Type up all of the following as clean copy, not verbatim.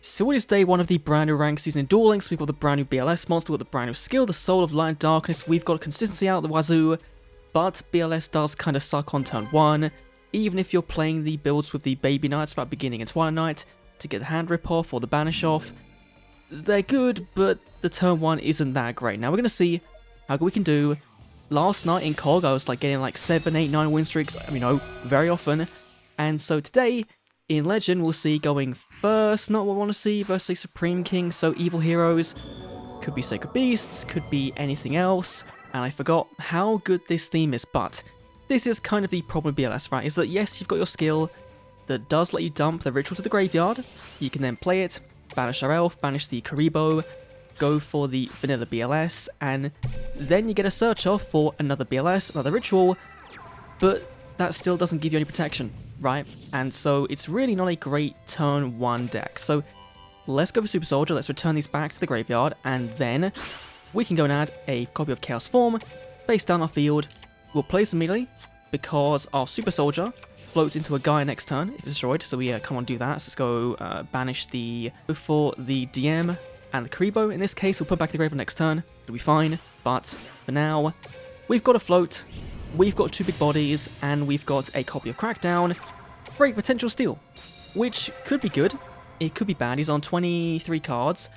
So it is day one of the brand new rank season in Duel Links. We've got the brand new BLS monster, we've got the brand new skill, the Soul of Light and Darkness. We've got consistency out the wazoo, but BLS does kind of suck on turn 1. Even if you're playing the builds with the Baby Knights about beginning and Twilight Knight to get the hand rip off or the banish off, they're good, but the turn 1 isn't that great. Now we're going to see how good we can do. Last night in COG I was like getting like 7, 8, 9 win streaks, very often. And so today in Legend, we'll see going first, not what we want to see, versus Supreme King, so evil heroes. Could be Sacred Beasts, could be anything else, and I forgot how good this theme is, but this is kind of the problem with BLS, right, is that yes, you've got your skill that does let you dump the ritual to the graveyard, you can then play it, banish our elf, banish the Karibo, go for the vanilla BLS, and then you get a search off for another BLS, another ritual, but that still doesn't give you any protection, right? And so it's really not a great turn 1 deck. So let's go for Super Soldier, let's return these back to the graveyard, and then we can go and add a copy of Chaos Form, face down our field. We'll place immediately, because our Super Soldier floats into a guy next turn if it's destroyed, so we come on do that. So let's go banish go for the DM and the Karibo. In this case, we'll put back the graveyard next turn, it'll be fine, but for now, we've got a float. We've got 2 big bodies, and we've got a copy of Crackdown. Great potential steal, which could be good, it could be bad. He's on 23 cards.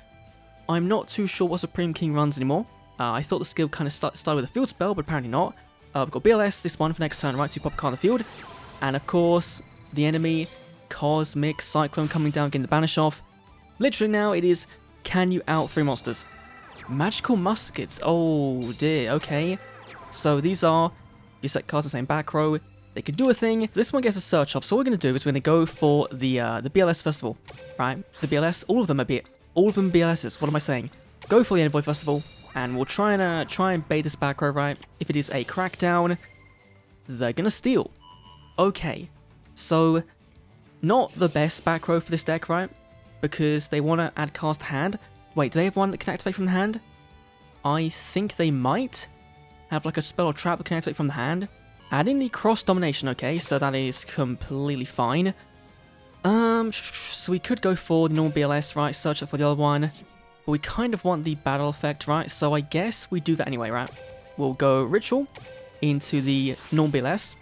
I'm not too sure what Supreme King runs anymore. I thought the skill kind of started with a field spell, but apparently not. We've got BLS, this one for next turn, right, to pop a card on the field. And of course, the enemy, Cosmic Cyclone coming down, getting the banish off. Literally now it is, can you out 3 monsters? Magical Muskets, oh dear, okay. So these are, you set cards in the same back row, they can do a thing. This one gets a search off, so what we're going to do is we're going to go for the BLS first of all, right? The BLS, all of them BLSs, what am I saying? Go for the Envoy first of all, and we'll try and bait this back row, right? If it is a Crackdown, they're going to steal. Okay, so not the best back row for this deck, right? Because they want to add cards to hand. Wait, do they have one that can activate from the hand? I think they might have like a spell or trap that can activate from the hand. Adding the cross domination, okay, so that is completely fine. So we could go for the normal BLS, right, search it for the other one. But we kind of want the battle effect, right, so I guess we do that anyway, right? We'll go Ritual into the normal BLS,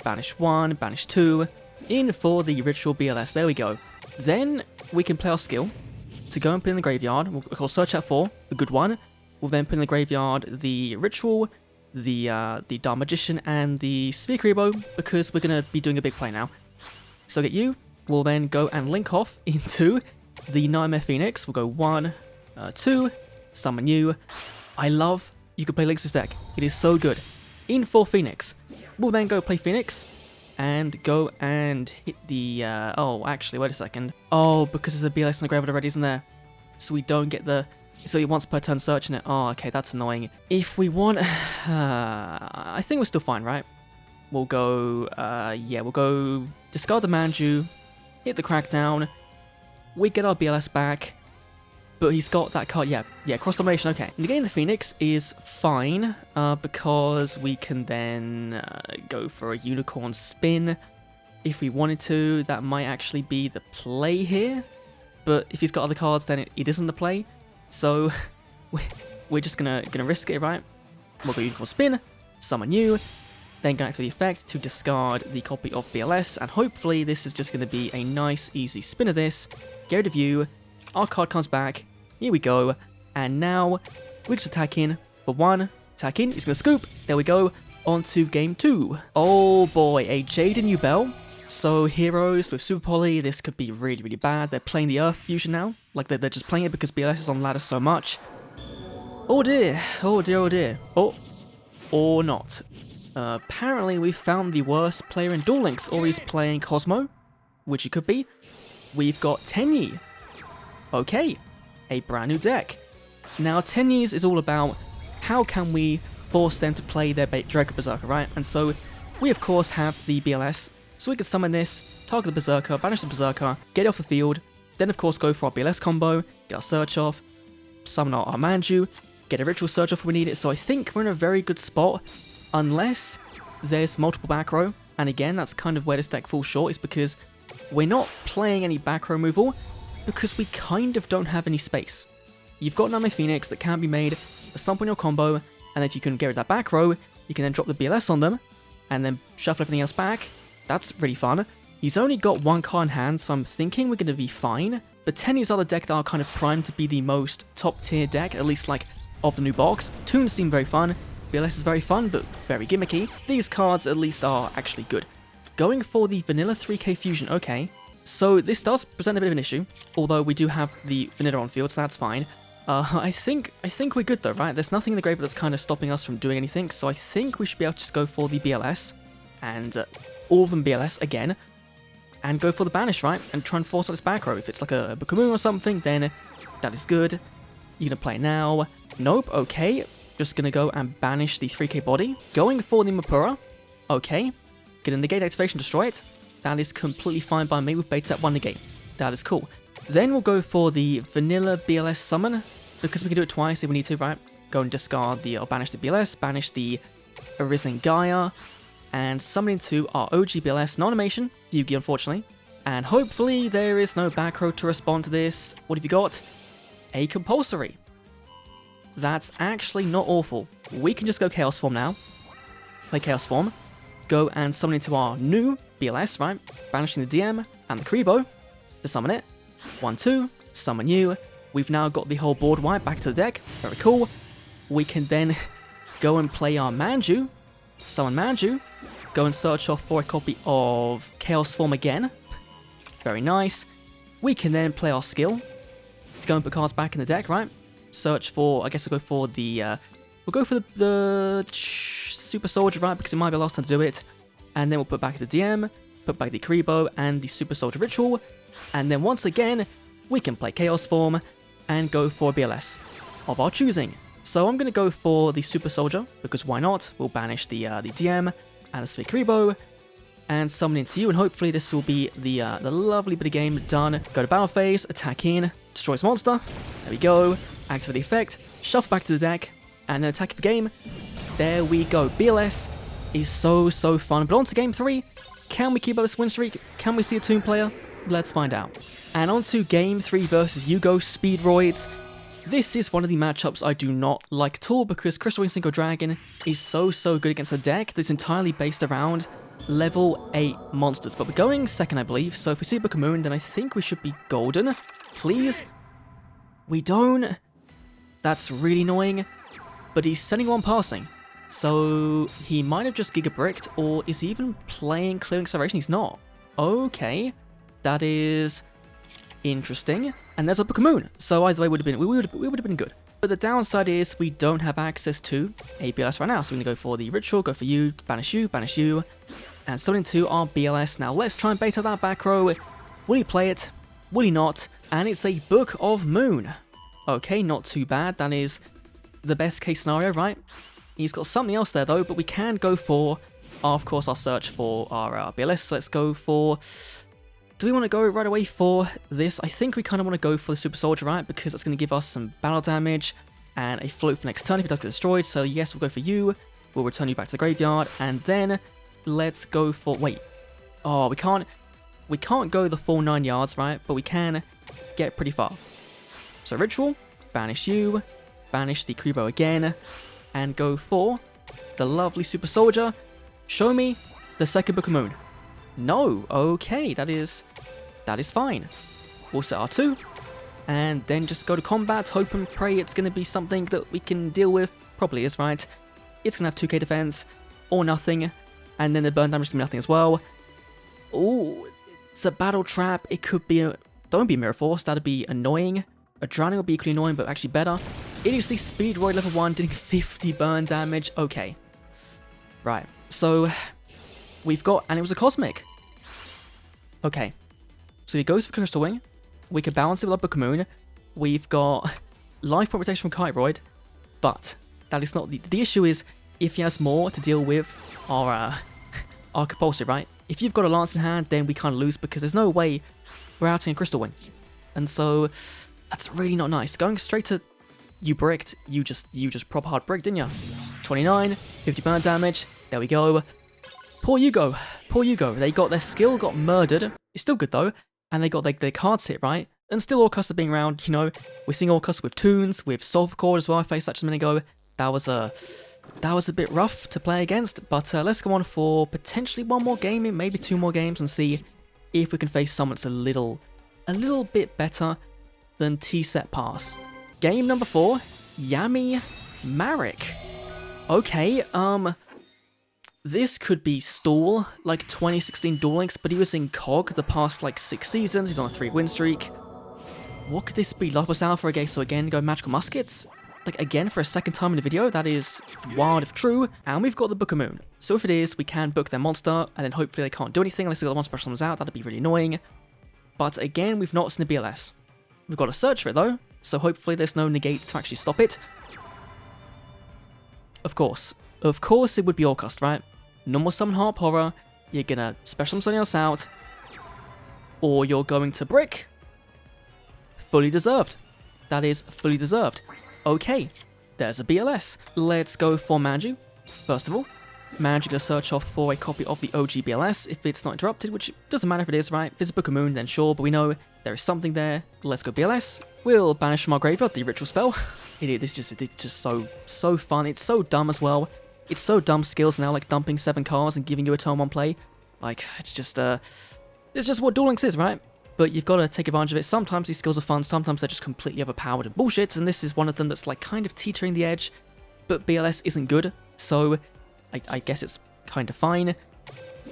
banish 1, banish 2, in for the Ritual BLS, there we go. Then we can play our skill to go and put in the graveyard. We'll search out for the good one. We'll then put in the graveyard the Ritual, the Dark Magician, and the Sphere Karibo, because we're going to be doing a big play now. So get you. We'll then go and link off into the Nightmare Phoenix. We'll go 1, 2, summon you. I love you can play Links this deck. It is so good. In for Phoenix. We'll then go play Phoenix and go and hit the... oh, actually, wait a second. Oh, because there's a BLS in the graveyard already, isn't there? So we don't get the... So once per turn searching it. Oh, okay, that's annoying. If we want... I think we're still fine, right? We'll go... yeah, we'll go... Discard the Manju, hit the Crackdown, we get our BLS back, but he's got that card... Yeah, cross domination, okay. Negating the Phoenix is fine, because we can then go for a Unicorn Spin. If we wanted to, that might actually be the play here, but if he's got other cards, then it isn't the play. So we're just gonna risk it, right? We'll go Unicorn Spin, summon you, then go activate the effect to discard the copy of BLS, and hopefully this is just gonna be a nice, easy spin of this. Get rid of you, our card comes back, here we go, and now we just attack in for 1, attack in, he's gonna scoop, there we go, on to game 2. Oh boy, a Jaden Ubel. So heroes with Super Poly, this could be really, really bad. They're playing the Earth Fusion now. Like, they're just playing it because BLS is on ladder so much. Oh dear, oh dear, oh dear. Oh, or not. Apparently we found the worst player in Duel Links, or he's playing Cosmo, which he could be. We've got Tenyi. Okay, a brand new deck. Now Tenyi's is all about how can we force them to play their Draco Berserker, right? And so we of course have the BLS. So we can summon this, target the Berserker, banish the Berserker, get it off the field, then of course go for our BLS combo, get our search off, summon our Manju, get a ritual search off if we need it. So I think we're in a very good spot, unless there's multiple back row. And again, that's kind of where this deck falls short, is because we're not playing any back row removal, because we kind of don't have any space. You've got Name Phoenix that can be made at some point in your combo, and if you can get rid of that back row, you can then drop the BLS on them, and then shuffle everything else back. That's really fun. He's only got one card in hand, so I'm thinking we're going to be fine. But Tenyi's other deck that are kind of primed to be the most top tier deck, at least like of the new box. Toons seem very fun, BLS is very fun, but very gimmicky. These cards at least are actually good. Going for the vanilla 3k fusion, okay. So this does present a bit of an issue, although we do have the vanilla on field, so that's fine. I think we're good though, right? There's nothing in the graveyard that's kind of stopping us from doing anything, so I think we should be able to just go for the BLS, and all of them BLS again, and go for the banish, right? And try and force out this back row. If it's like a Bukamoon or something, then that is good. You're gonna play now. Nope, okay. Just gonna go and banish the 3k body. Going for the Mapura. Okay. Gonna negate activation, destroy it. That is completely fine by me with beta at 1 negate. That is cool. Then we'll go for the vanilla BLS summon, because we can do it twice if we need to, right? Go and discard the, or banish the BLS, banish the Arisen Gaia, and summon into our OG BLS, no animation, Yugi unfortunately. And hopefully there is no back row to respond to this. What have you got? A compulsory. That's actually not awful. We can just go Chaos Form now. Play Chaos Form. Go and summon into our new BLS, right? Banishing the DM and the Kribo to summon it. 1-2, summon you. We've now got the whole board wiped back to the deck. Very cool. We can then go and play our Manju. Summon Manju. Go and search off for a copy of Chaos Form again. Very nice. We can then play our skill to go and put cards back in the deck, right? Search for, I guess we'll go for the, we'll go for the Super Soldier, right? Because it might be the last time to do it. And then we'll put back the DM, put back the Kribo and the Super Soldier Ritual. And then once again, we can play Chaos Form and go for BLS of our choosing. So I'm going to go for the Super Soldier, because why not? We'll banish the DM and the Sweet Kribo, and summon into you, and hopefully this will be the lovely bit of game done. Go to battle phase, attack in, destroy this monster. There we go. Activate the effect, shuffle back to the deck, and then attack the game. There we go. BLS is so fun. But on to game 3. Can we keep up this win streak? Can we see a Toon player? Let's find out. And on to game 3 versus Yugo Speedroids. This is one of the matchups I do not like at all, because Crystal Wing Synchro Dragon is so good against a deck that's entirely based around level 8 monsters. But we're going second, I believe, so if we see Bukamoon, then I think we should be golden. Please? We don't? That's really annoying. But he's sending one passing. So he might have just Giga Bricked, or is he even playing Clearing Acceleration? He's not. Okay. That is interesting. And there's a Bukamoon. So either way we would have been good. But the downside is we don't have access to a BLS right now. So we're going to go for the Ritual, go for you, banish you, and summon into our BLS. Now let's try and bait out that back row. Will he play it? Will he not? And it's a Book of Moon. Okay, not too bad. That is the best case scenario, right? He's got something else there though, but we can go for, of course, our search for our BLS. So let's go for... Do we want to go right away for this? I think we kind of want to go for the Super Soldier, right? Because that's going to give us some battle damage and a float for next turn if it does get destroyed. So yes, we'll go for you. We'll return you back to the graveyard. And then let's go for... Wait. Oh, we can't go the full 9 yards, right? But we can get pretty far. So Ritual, banish you, banish the Kribo again, and go for the lovely Super Soldier. Show me the second Bukamoon. No, okay, that is fine. We'll set R2, and then just go to combat, hope and pray it's going to be something that we can deal with. Probably is, right? It's going to have 2k defense, or nothing, and then the burn damage is going to be nothing as well. Ooh, it's a battle trap. It could be a... Don't be Mirror Force, that'd be annoying. A Drowning would be equally annoying, but actually better. It is the Speedroid level 1, doing 50 burn damage. Okay. Right, so... We've got... And it was a Cosmic. Okay. So he goes for Crystal Wing. We can balance it with our Bukamoon. We've got life point protection from Kiteroid. But that is not... The issue is if he has more to deal with our compulsory, right? If you've got a Lance in hand, then we kind of lose because there's no way we're outing a Crystal Wing. And so... That's really not nice. Going straight to... You bricked. You just proper hard bricked, didn't you? 29. 50 burn damage. There we go. Poor Yugo. Poor Yugo. Their skill got murdered. It's still good though. And they got their cards hit, right? And still Orcuster being around, you know, we're seeing Orcuster with Toons, with Sulphur Cord as well. I faced that just a minute ago. That was a bit rough to play against, but let's go on for potentially one more game, maybe 2 more games, and see if we can face someone that's a little bit better than T-Set Pass. Game number 4, Yami Marek. Okay, this could be Stall, like 2016 Duel Links, but he was in COG the past like 6 seasons. He's on a 3-win streak. What could this be? Lopus Alpha again, so again, go Magical Muskets? Like, again, for a second time in the video, that is wild if true. And we've got the Book of Moon. So if it is, we can book their monster, and then hopefully they can't do anything unless they got the one special summons out. That'd be really annoying. But again, we've not seen a BLS. We've got to search for it though, so hopefully there's no negate to actually stop it. Of course it would be Orcust, right? Normal summon Harp Horror, you're gonna special summon something else out, or you're going to Brick. Fully deserved. That is fully deserved. Okay, there's a BLS. Let's go for Manju. First of all, Manju gonna search off for a copy of the OG BLS if it's not interrupted, which doesn't matter if it is, right? If it's a Book of Moon, then sure, but we know there is something there. Let's go BLS. We'll banish from our graveyard the ritual spell. It's just so fun. It's so dumb as well. It's so dumb skills now, like dumping 7 cards and giving you a turn 1 play. Like, it's just what Duel Links is, right? But you've got to take advantage of it. Sometimes these skills are fun, sometimes they're just completely overpowered and bullshit, and this is one of them that's like kind of teetering the edge, but BLS isn't good, so I guess it's kind of fine.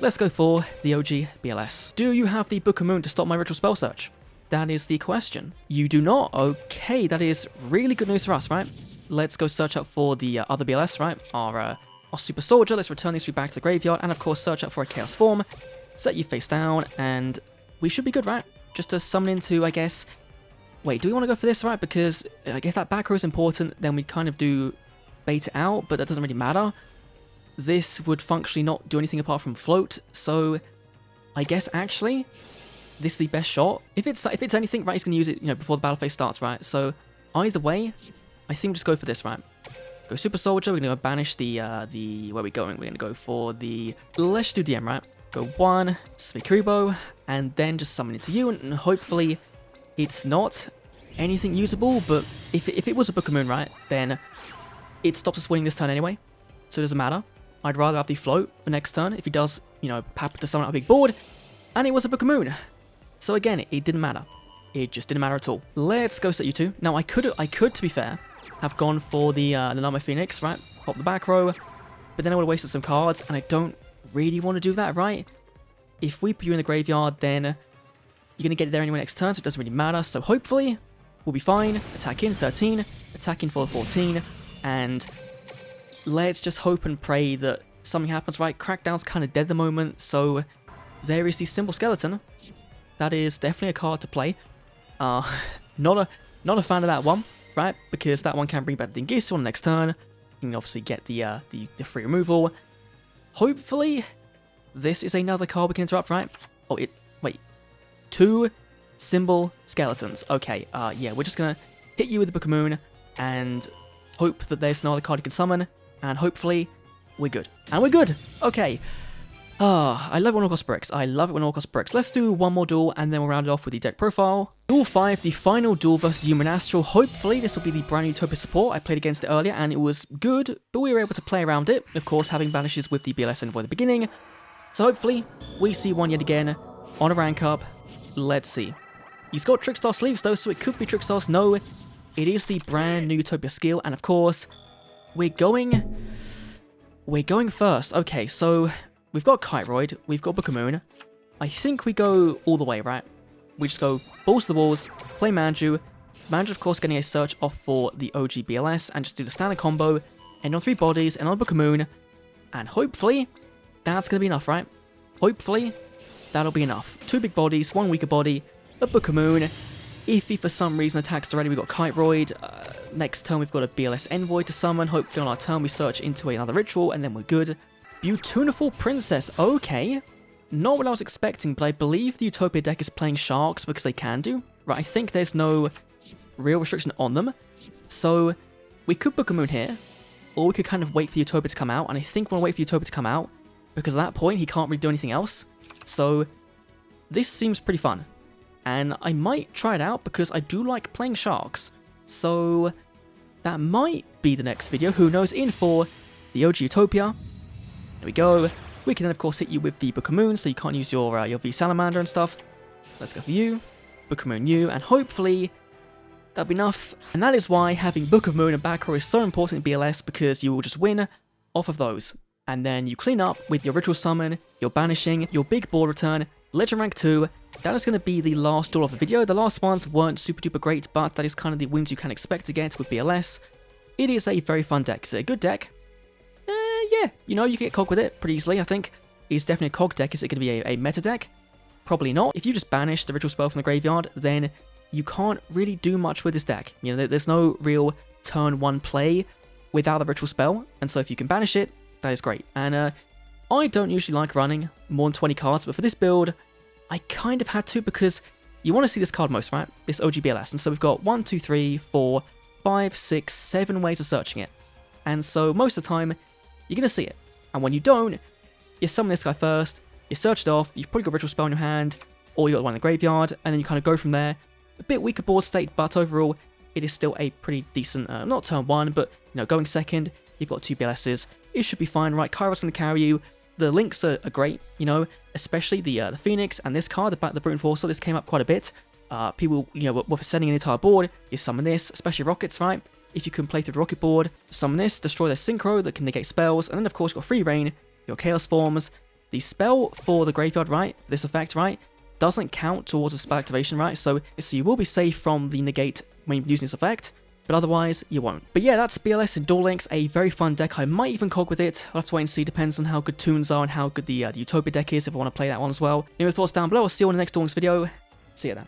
Let's go for the OG BLS. Do you have the Book of Moon to stop my ritual spell search? That is the question. You do not? Okay, that is really good news for us, right? Let's go search out for the other BLS, right? Our Super Soldier. Let's return these 3 back to the graveyard, and of course search out for a Chaos Form. Set you face down, and we should be good, right? Just to summon into, I guess... Wait, do we want to go for this, right? Because if that back row is important, then we kind of do bait it out, but that doesn't really matter. This would functionally not do anything apart from float, so I guess actually this is the best shot. If it's anything, right, he's going to use it, you know, before the battle phase starts, right? So either way, I think we'll just go for this, right? Go Super Soldier, we're going to banish the where are we going? We're going to go for the... Let's do DM, right? Go 1, Suicune, and then just summon into you, and hopefully it's not anything usable, but if it was a Book of Moon, right, then it stops us winning this turn anyway, so it doesn't matter. I'd rather have the float for next turn if he does, you know, happen to summon out a big board, and it was a Book of Moon. So again, it didn't matter. It just didn't matter at all. Let's go set you 2. Now I could, to be fair, have gone for the Nama Phoenix, right? Pop the back row, but then I would have wasted some cards, and I don't really want to do that, right? If we put you in the graveyard, then you're going to get it there anyway next turn, so it doesn't really matter. So hopefully, we'll be fine. Attack in, 13. Attack in for 14. And let's just hope and pray that something happens, right? Crackdown's kind of dead at the moment, so there is the Symbol Skeleton. That is definitely a card to play. Not a fan of that one, right? Because that one can bring back the Dingisu on the next turn. You can obviously get the free removal. Hopefully, this is another card we can interrupt, right? Oh, wait. 2 Symbol Skeletons. Okay, yeah, we're just gonna hit you with the Book of Moon and hope that there's no other card you can summon, and hopefully we're good. And we're good! Okay. I love it when Orcust bricks. I love it when Orcust bricks. Let's do one more duel, and then we'll round it off with the deck profile. Duel 5, the final duel versus Human Astral. Hopefully, this will be the brand new Utopia support. I played against it earlier, and it was good, but we were able to play around it. Of course, having banishes with the BLS Envoy at the beginning. So hopefully, we see one yet again on a rank up. Let's see. He's got Trickstar sleeves, though, so it could be Trickstar's. No, it is the brand new Utopia skill, and of course, we're going first. Okay, so we've got Kyroid, we've got Book of Moon. I think we go all the way, right? We just go balls to the walls, play Manju. Manju, of course, getting a search off for the OG BLS, and just do the standard combo, end on 3 bodies, and on Book of Moon, and hopefully, that's going to be enough, right? Hopefully, that'll be enough. 2 big bodies, 1 weaker body, a Book of Moon. If he for some reason attacks already, we've got Kyroid. Next turn, we've got a BLS Envoy to summon. Hopefully on our turn, we search into another ritual, and then we're good. Beautiful Princess. Okay. Not what I was expecting, but I believe the Utopia deck is playing Sharks because they can do. Right, I think there's no real restriction on them. So, we could Book of Moon here, or we could kind of wait for the Utopia to come out, and I think we'll wait for the Utopia to come out, because at that point, he can't really do anything else. So, this seems pretty fun. and I might try it out because I do like playing sharks. So that might be the next video, who knows, in for the OG Utopia. There we go. We can then of course hit you with the Book of Moon, so you can't use your V Salamander and stuff. Let's go for you, Book of Moon you, and hopefully that'll be enough. And that is why having Book of Moon and back row is so important in BLS, because you will just win off of those. And then you clean up with your Ritual Summon, your Banishing, your Big Board Return, Legend Rank 2. That is going to be the last duel of the video. The last ones weren't super duper great, but that is kind of the wins you can expect to get with BLS. It is a very fun deck. It's a good deck. Yeah, you know, you can get cog with it pretty easily, I think. It's definitely a cog deck. Is it going to be a meta deck? Probably not. If you just banish the Ritual Spell from the graveyard, then you can't really do much with this deck. You know, there's no real turn 1 play without the Ritual Spell, and so if you can banish it, that is great. And I don't usually like running more than 20 cards, but for this build, I kind of had to, because you want to see this card most, right? This OG BLS. And so we've got 1, 2, 3, 4, 5, 6, 7 ways of searching it. And so most of the time, you're going to see it. And when you don't, you summon this guy first, you search it off, you've probably got a Ritual Spell in your hand, or you got one in the graveyard, and then you kind of go from there. A bit weaker board state, but overall, it is still a pretty decent, not turn 1, but, you know, going second, you've got 2 BLSs. It should be fine, right? Kairos going to carry you. The links are great, you know, especially the Phoenix and this card, the Brute Enforcer. This came up quite a bit. People, you know, were setting an entire board. You summon this, especially Rockets, right? If you can play through the Rocket board, summon this, destroy their Synchro that can negate spells, and then of course you've got Free Reign, your Chaos Forms. The spell for the graveyard, right, this effect, right, doesn't count towards a spell activation, right? So you will be safe from the negate when using this effect, but otherwise you won't. But yeah, that's BLS and Duel Links, a very fun deck. I might even cog with it. I'll have to wait and see. Depends on how good tunes are and how good the Utopia deck is, if I want to play that one as well. Leave your thoughts down below. I'll see you on the next Duel Links video. See you then.